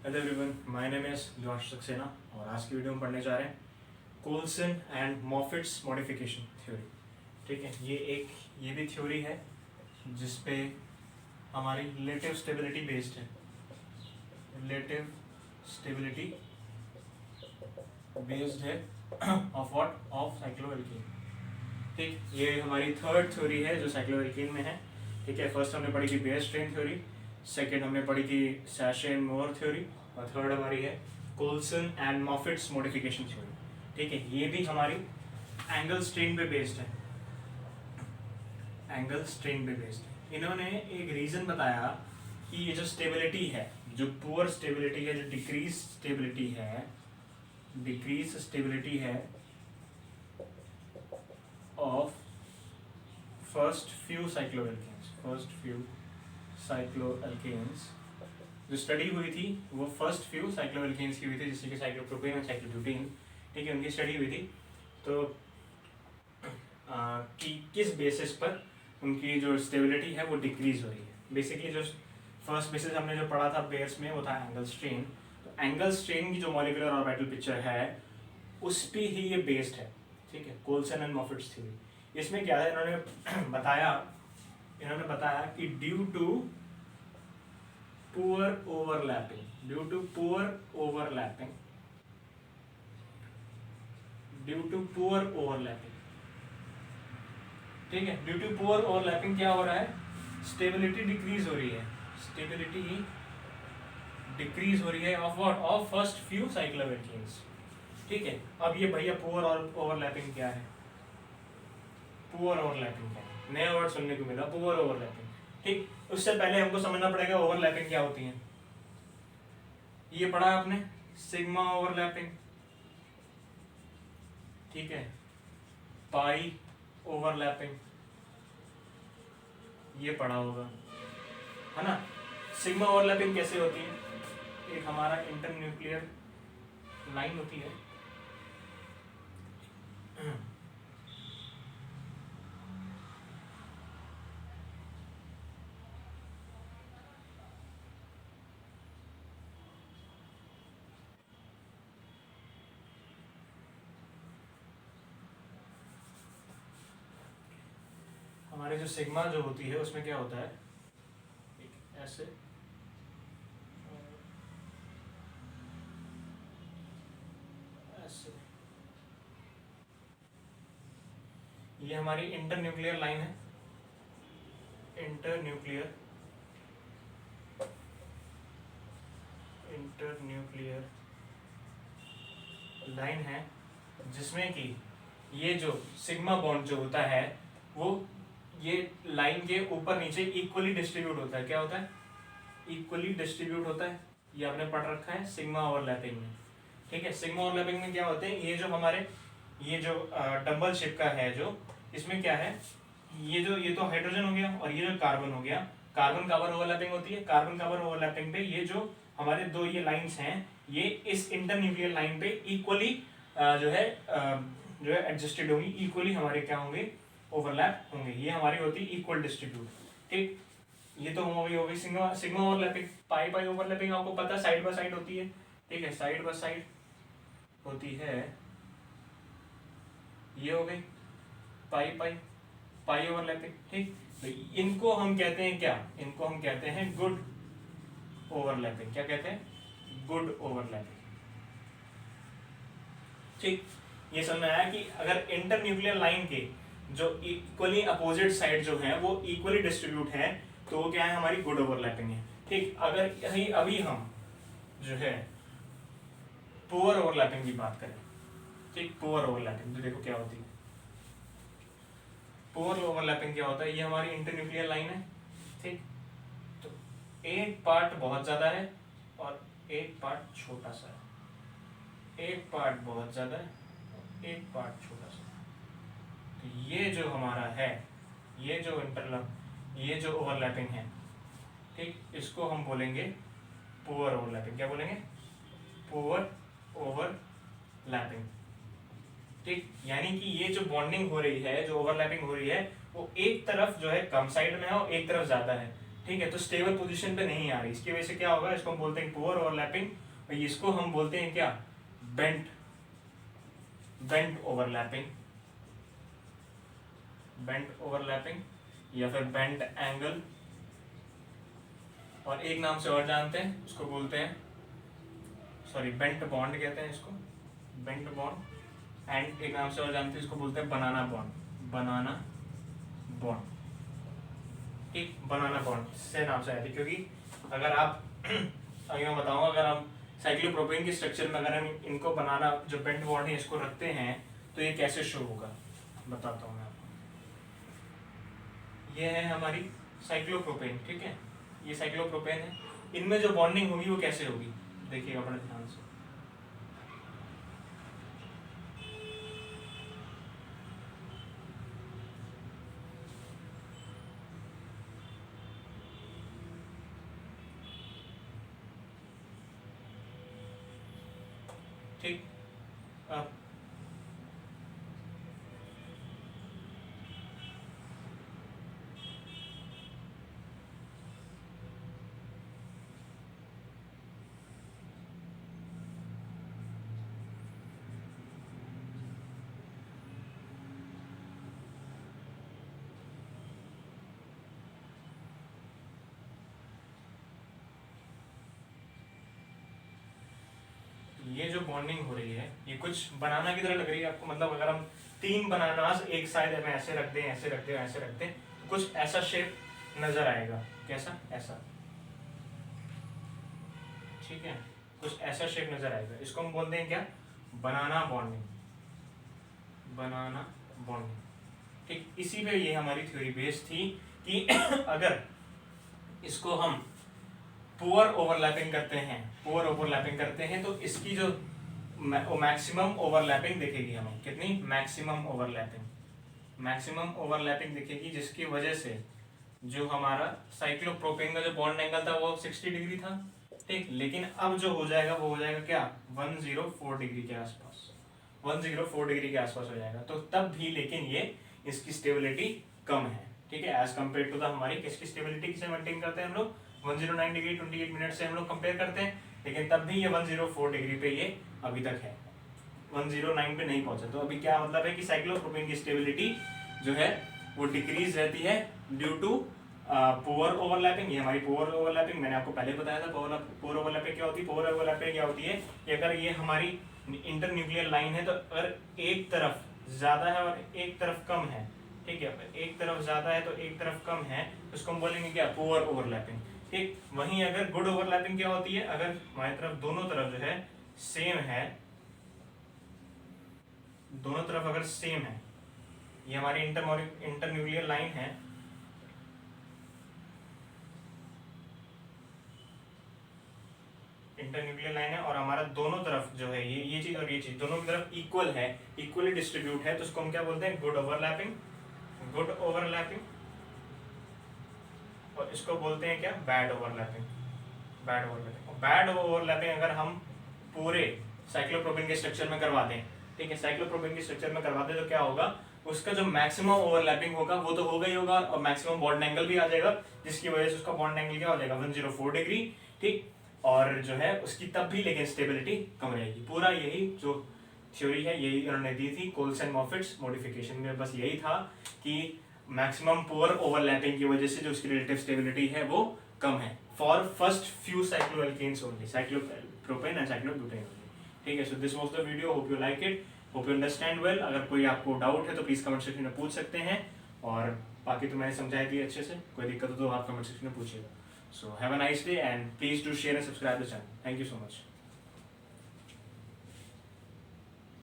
Hello everyone, my name is Devansh Saxena और आज की वीडियो में पढ़ने जा रहे हैं कोल्सन एंड मॉफिट्स मॉडिफिकेशन थ्योरी। ठीक है, ये भी थ्योरी है जिसपे हमारी रिलेटिव स्टेबिलिटी बेस्ड है। रिलेटिव स्टेबिलिटी बेस्ड है ऑफ व्हाट? Of cycloalkane. ठीक, ये हमारी थर्ड थ्योरी है जो साइक्लोएल्केन में है। ठीक है, फर्स्ट हमने पढ़ी थी बेयर स्ट्रेन थ्योरी, सेकेंड हमने पढ़ी थी सैशे एंड मोर थ्योरी और थर्ड हमारी है कोल्सन एंड मॉफिट्स मॉडिफिकेशन थ्योरी। ठीक है, ये भी हमारी एंगल स्ट्रेन पे बेस्ड है। एंगल स्ट्रेन पे बेस्ड है। इन्होंने एक रीजन बताया कि ये जो स्टेबिलिटी है, जो पुअर स्टेबिलिटी है, जो डिक्रीज स्टेबिलिटी है ऑफ फर्स्ट फ्यू साइक्लोएल्केन्स जो स्टडी हुई थी वो फर्स्ट फ्यू साइक्लोएल्केन्स की हुई थी, जैसे कि साइक्लोप्रोपेन और साइक्लोब्यूटेन। ठीक है, उनकी स्टडी हुई थी। तो कि किस बेसिस पर उनकी जो स्टेबिलिटी है वो डिक्रीज हो रही है। बेसिकली जो फर्स्ट बेसिस हमने जो पढ़ा था बेयर्स में वो था एंगल स्ट्रेन। तो एंगल स्ट्रेन की जो मॉलिक्यूलर ऑर्बिटल पिक्चर है उस पर ही ये बेस्ड है। ठीक है, कोल्सन एंड मॉफिट्स थ्योरी। इसमें क्या है, इन्होंने बताया कि ड्यू टू पुअर ओवरलैपिंग, ठीक है, ड्यू टू पुअर ओवरलैपिंग क्या हो रहा है? स्टेबिलिटी डिक्रीज हो रही है of what? Of first few cycloalkenes. ठीक है, अब ये भैया पुअर ओवरलैपिंग क्या है? पुअर ओवरलैपिंग क्या है? नया वर्ड सुनने को मिला, पुअर ओवरलैपिंग। ठीक, उससे पहले हमको समझना पड़ेगा ओवरलैपिंग क्या होती है। ये पढ़ा आपने सिग्मा ओवरलैपिंग, ठीक है, पाई ओवरलैपिंग, ये पढ़ा होगा, है ना। सिग्मा ओवरलैपिंग कैसे होती है? एक हमारा इंटरन्यूक्लियर लाइन होती है, हमारे जो सिग्मा जो होती है उसमें क्या होता है, एक ऐसे ये हमारी इंटरन्यूक्लियर लाइन है, इंटरन्यूक्लियर लाइन है, जिसमें कि ये जो सिग्मा बॉन्ड जो होता है वो ये लाइन के ऊपर नीचे इक्वली डिस्ट्रीब्यूट होता है। क्या होता है? इक्वली डिस्ट्रीब्यूट होता है। ये आपने पढ़ रखा है सिग्मा ओवरलैपिंग में। ठीक है, सिग्मा ओवरलैपिंग में क्या होते हैं, ये जो हमारे ये जो डबल शेप का है, जो इसमें क्या है, ये तो हाइड्रोजन हो गया और ये जो कार्बन हो गया, कार्बन कार्बन ओवरलैपिंग होती है। कार्बन कार्बन ओवरलैपिंग पे ये जो हमारे दो ये लाइंस हैं, ये इस इंटरन्यूक्लियर लाइन पे इक्वली जो है एडजस्टेड होंगी, इक्वली हमारे क्या होंगे, ओवरलैप होंगे। ये हमारी होती है इक्वल डिस्ट्रीब्यूट। ठीक, ये तो हो गई सिग्मा ओवरलैपिंग। पाई पाई ओवरलैपिंग आपको पता है साइड बाय साइड होती है। ठीक है, साइड बाय साइड होती है, ये हो गई पाई पाई पाई ओवरलैपिंग। ठीक, तो इनको हम कहते हैं क्या? इनको हम कहते हैं गुड ओवरलैपिंग। क्या कहते हैं? Good overlapping. ठीक, ये समझ में आया कि अगर इंटरन्यूक्लियर लाइन के जो इक्वली अपोजिट साइड जो है वो इक्वली डिस्ट्रीब्यूट है तो वो क्या है, हमारी गुड ओवरलैपिंग है। ठीक, अगर अभी हम जो है पुअर ओवरलैपिंग की बात करें, ठीक, पुअर ओवरलैपिंग तो देखो क्या होती है। पुअर ओवरलैपिंग क्या होता है, ये हमारी इंटरन्यूक्लियर लाइन है। ठीक, तो एक पार्ट बहुत ज्यादा है और एक पार्ट छोटा सा है, एक पार्ट बहुत ज्यादा है और एक पार्ट छोटा सा। तो ये जो हमारा है, ये जो ओवरलैपिंग है, ठीक, इसको हम बोलेंगे पुअर ओवरलैपिंग। क्या बोलेंगे? Poor overlapping. ठीक, यानी कि ये जो बॉन्डिंग हो रही है, जो ओवरलैपिंग हो रही है, वो एक तरफ जो है कम साइड में है और एक तरफ ज्यादा है। ठीक है, तो स्टेबल पोजीशन पे नहीं आ रही, इसकी वजह से क्या होगा, इसको हम बोलते हैं पुअर ओवरलैपिंग, और इसको हम बोलते हैं क्या, बेंट ओवरलैपिंग, बेंट ओवरलैपिंग या फिर बेंट एंगल, और एक नाम से और जानते हैं, उसको बोलते हैं, सॉरी बेंट बॉन्ड कहते हैं इसको, बेंट बॉन्ड, एंड एक नाम से और जानते हैं इसको बोलते हैं बनाना बॉन्ड, बनाना बॉन्ड, ठीक, बनाना बॉन्ड से नाम से आया था, क्योंकि अगर आप अगर मैं बताऊंगा, अगर हम साइक्लोप्रोपेन के स्ट्रक्चर में अगर हम इनको बनाना, जो बेंट बॉन्ड है इसको रखते हैं तो ये कैसे शो होगा, बताता हूँ मैं आपको। ये है हमारी साइक्लोप्रोपेन, ठीक है, ये साइक्लोप्रोपेन है, इनमें जो बॉन्डिंग होगी वो कैसे होगी, देखिएगा बड़े ध्यान से। ठीक, अब ये जो बॉन्डिंग हो रही है ये कुछ बनाना की तरह लग रही है आपको, मतलब अगर हम 3 बनानास एक साइड में ऐसे रख दें, ऐसे रख दें, ऐसे रख दें, तो कुछ ऐसा शेप नजर आएगा, कैसा, ऐसा, ठीक है, कुछ ऐसा शेप नजर आएगा, इसको हम बोलते हैं क्या, बनाना बॉन्डिंग, बनाना बॉन्डिंग, ठीक। इसी पे ये हमारी थ्योरी बेस्ड थी कि अगर इसको हम पुअर ओवरलैपिंग करते हैं, पुअर ओवरलैपिंग करते हैं तो इसकी जो मैक्सिमम ओवरलैपिंग दिखेगी हमें, कितनी, मैक्सिमम ओवरलैपिंग, मैक्सिमम ओवरलैपिंग दिखेगी, जिसकी वजह से जो हमारा साइक्लोप्रोपेन का जो बॉन्ड एंगल था वो 60 डिग्री था, ठीक, लेकिन अब जो हो जाएगा वो हो जाएगा क्या, 104 डिग्री के आसपास, 104 डिग्री के आसपास हो जाएगा, तो तब भी लेकिन ये इसकी स्टेबिलिटी कम है, ठीक है, एज कम्पेयर टू द हमारी किसकी स्टेबिलिटी किसे मेंटेन करते हैं हम लोग, 109 डिग्री 28 मिनट से हम लोग कंपेयर करते हैं, लेकिन तब भी ये 104 डिग्री पे ये अभी तक है, 109 पे नहीं पहुंचा, तो अभी क्या मतलब है कि साइक्लोप्रोपेन की स्टेबिलिटी जो है वो डिक्रीज रहती है ड्यू टू पुअर ओवरलैपिंग। ये हमारी पुअर ओवरलैपिंग मैंने आपको पहले बताया था, पुअर ओवरलैपिंग क्या होती है, पुअर ओवरलैपिंग क्या होती है कि अगर ये हमारी इंटरन्यूक्लियर लाइन है तो अगर एक तरफ ज्यादा है और एक तरफ कम है, ठीक है, एक तरफ ज्यादा है तो एक तरफ कम है, तो उसको हम बोलेंगे क्या, पुअर ओवरलैपिंग, ठीक। वहीं अगर गुड ओवरलैपिंग क्या होती है, अगर हमारी तरफ दोनों तरफ जो है सेम है, दोनों तरफ अगर सेम है, ये हमारी इंटरन्यूक्लियर लाइन है, इंटरन्यूक्लियर लाइन है और हमारा दोनों तरफ जो है ये चीज और ये चीज दोनों की तरफ इक्वल है, इक्वली डिस्ट्रीब्यूट है, तो उसको हम क्या बोलते हैं, गुड ओवरलैपिंग, गुड ओवरलैपिंग, और इसको बोलते हैं क्या, bad overlapping, bad overlapping. Bad overlapping अगर हम पूरे साइक्लोप्रोपेन के स्ट्रक्चर में करवा दें, ठीक है, साइक्लोप्रोपेन के स्ट्रक्चर में करवा दें तो क्या होगा, उसका जो मैक्सिमम ओवरलैपिंग होगा वो तो होगा ही होगा, और मैक्सिमम बॉन्ड एंगल भी आ जाएगा, जिसकी वजह से उसका बॉन्ड एंगल क्या हो जाएगा, 104 डिग्री, ठीक, और जो है उसकी तब भी लेकिन स्टेबिलिटी कम रहेगी। पूरा यही जो थ्योरी है यही उन्होंने दी थी कोल्स एंड मॉफिट्स मॉडिफिकेशन में, बस यही था कि मैक्सिमम पुअर ओवरलैपिंग की वजह से जो उसकी रिलेटिव स्टेबिलिटी है वो कम है for first few cycloalkenes only, cyclopropane and cyclobutane only, ठीक है। So this was the video, hope you like it, hope you understand well. अगर कोई आपको डाउट है तो प्लीज कमेंट सेक्शन में पूछ सकते हैं, और बाकी तो मैंने समझाई दी अच्छे से, कोई दिक्कत हो तो आप कमेंट सेक्शन में पूछिएगा। So have a nice day and please do share and subscribe the channel. Thank you so much.